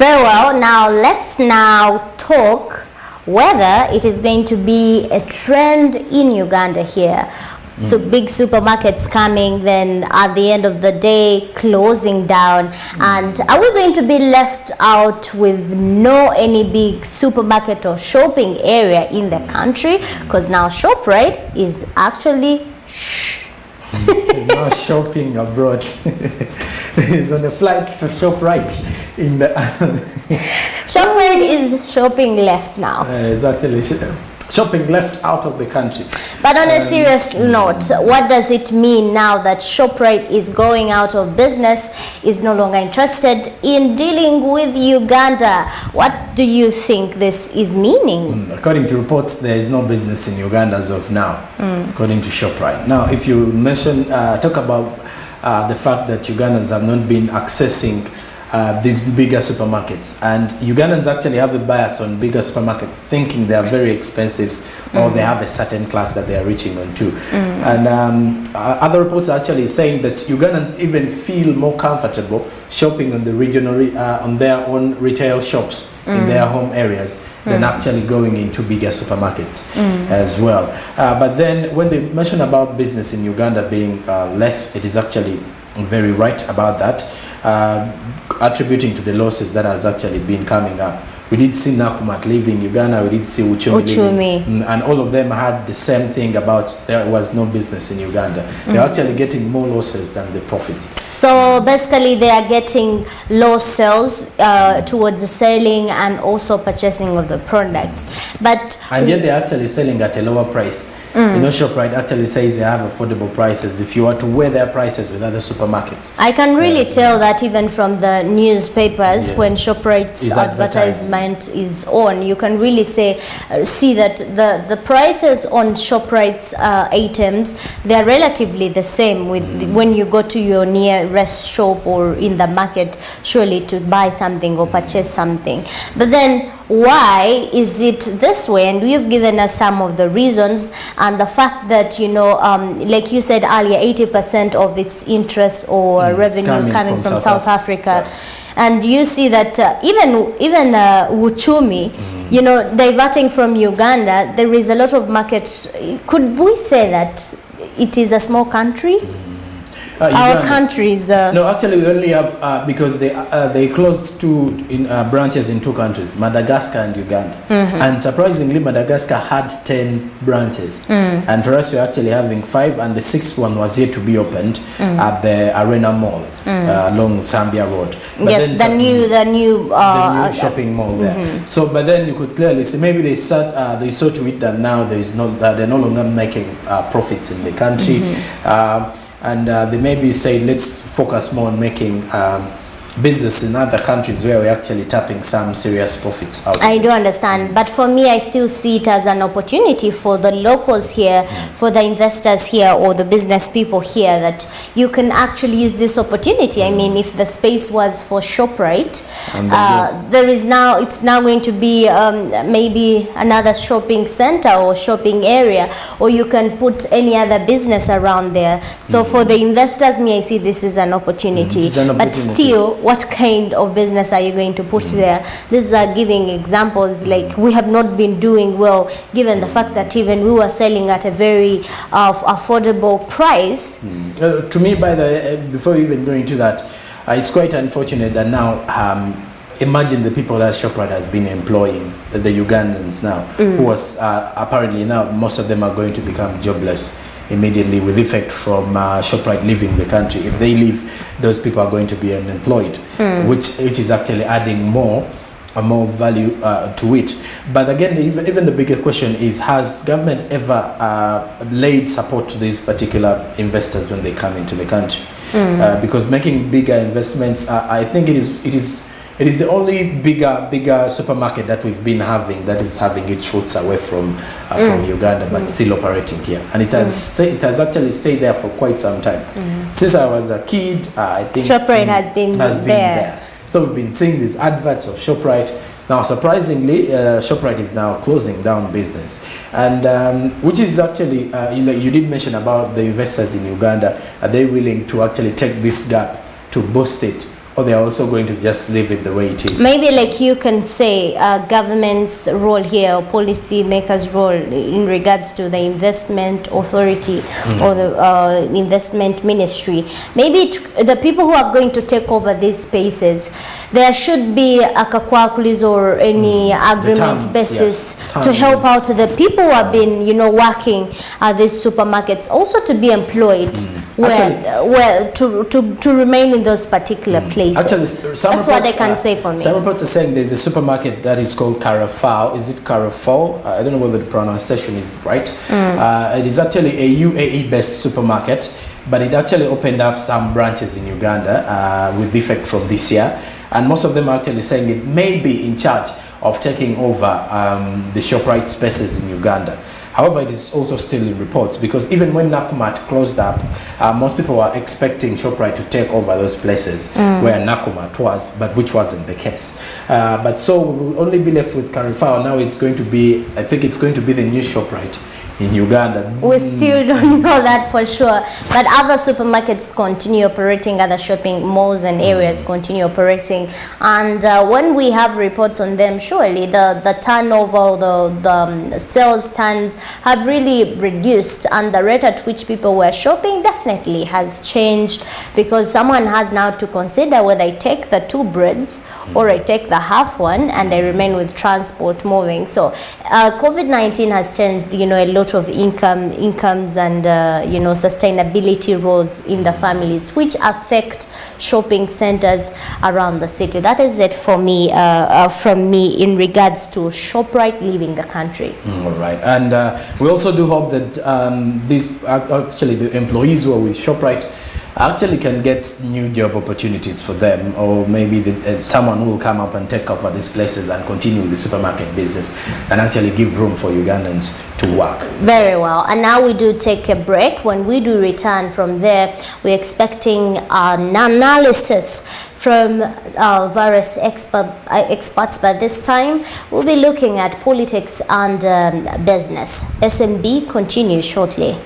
Very well. Now let's talk whether it is going to be a trend in Uganda here. So big supermarkets coming, then at the end of the day closing down, and are we going to be left out with no any big supermarket or shopping area in the country? Because now ShopRite is actually now shopping abroad. He's on a flight to ShopRite in the ShopRite is shopping left now. Exactly. Shopping left out of the country. But on a serious note, what does it mean now that ShopRite is going out of business, is no longer interested in dealing with Uganda? What do you think this is meaning? According to reports, there is no business in Uganda as of now, according to ShopRite. Now, if you mention, talk about the fact that Ugandans have not been accessing these bigger supermarkets, and Ugandans actually have a bias on bigger supermarkets, thinking they are very expensive or they have a certain class that they are reaching on to. And other reports are actually saying that Ugandans even feel more comfortable shopping on the regional, on their own retail shops in their home areas than actually going into bigger supermarkets as well. But then when they mention about business in Uganda being less, it is actually very right about that, attributing to the losses that has actually been coming up. We did see Nakumat leaving Uganda, we did see Uchumi leaving, and all of them had the same thing about there was no business in Uganda. They're actually getting more losses than the profits. So basically they are getting low sales towards the selling and also purchasing of the products. And yet they're actually selling at a lower price. You know, ShopRite actually says they have affordable prices if you are to weigh their prices with other supermarkets. I can really tell that even from the newspapers, when ShopRite's advertisement is on, you can really see that the prices on ShopRite's items, they are relatively the same with when you go to your nearest shop or in the market, surely to buy something or purchase something. But then why is it this way? And you've given us some of the reasons, and the fact that, you know, like you said earlier, 80% of its interest or revenue coming from South Africa. And you see that even Uchumi, you know, diverting from Uganda, there is a lot of markets. Could we say that it is a small country? Our countries. No, actually, we only have because they closed two branches in two countries, Madagascar and Uganda. And surprisingly, Madagascar had 10 branches, and for us, we're actually having 5, and the 6th one was yet to be opened at the Arena Mall along Zambia Road. But yes, the new shopping mall there. So, but then you could clearly see maybe they saw to it that now there is they're no longer making profits in the country. And they maybe say, let's focus more on making business in other countries where we're actually tapping some serious profits out. I do understand, but for me, I still see it as an opportunity for the locals here, for the investors here, or the business people here, that you can actually use this opportunity. I mean, if the space was for ShopRite, it's now going to be maybe another shopping center or shopping area, or you can put any other business around there. So for the investors, I see this is an opportunity. But still, what kind of business are you going to put there? These are giving examples like we have not been doing well, given the fact that even we were selling at a very affordable price. To me, before even going to that, it's quite unfortunate that now imagine the people that ShopRite has been employing, the Ugandans now, who was apparently now most of them are going to become jobless immediately with effect from ShopRite leaving the country. If they leave, those people are going to be unemployed, which is actually adding more value to it. But again, even the bigger question is, has government ever laid support to these particular investors when they come into the country? Because making bigger investments, I think it is the only bigger supermarket that we've been having that is having its roots away from Uganda, but still operating here, and it has actually stayed there for quite some time. Since I was a kid, I think ShopRite has been there. So we've been seeing these adverts of ShopRite. Now, surprisingly, ShopRite is now closing down business, and which is actually you did mention about the investors in Uganda. Are they willing to actually take this gap to boost it or they are also going to just leave it the way it is? Maybe like you can say government's role here, or policy makers' role in regards to the investment authority or the investment ministry. Maybe the people who are going to take over these spaces, there should be a kakwakulis or any agreement basis to help out the people who have been, you know, working at these supermarkets, also to be employed. To remain in those particular places. Actually, that's what I can say for me. Some reports are saying there's a supermarket that is called Carrefour. Is it Carrefour? I don't know whether the pronunciation is right. It is actually a UAE-based supermarket, but it actually opened up some branches in Uganda with effect from this year. And most of them are actually saying it may be in charge of taking over the ShopRite spaces in Uganda. However, it is also still in reports, because even when Nakumatt closed up, most people were expecting ShopRite to take over those places where Nakumatt was, but which wasn't the case. But so we'll only be left with Carrefour. Now it's going to be, I think it's going to be the new ShopRite in Uganda. We still don't know that for sure, but other supermarkets continue operating, other shopping malls and areas continue operating, and when we have reports on them, surely the turnover, the sales turns have really reduced, and the rate at which people were shopping definitely has changed, because someone has now to consider whether I take the 2 breads or I take the half one and I remain with transport moving. So COVID-19 has changed, you know, a lot of incomes and you know, sustainability roles in the families, which affect shopping centers around the city. That is it for me, from me, in regards to ShopRite leaving the country. All right, and we also do hope that these actually the employees who are with ShopRite actually can get new job opportunities for them, or maybe someone who will come up and take over these places and continue the supermarket business and actually give room for Ugandans to work. Very well, and now we do take a break. When we do return from there, we're expecting an analysis from various experts, but this time we'll be looking at politics and business. SMB continues shortly.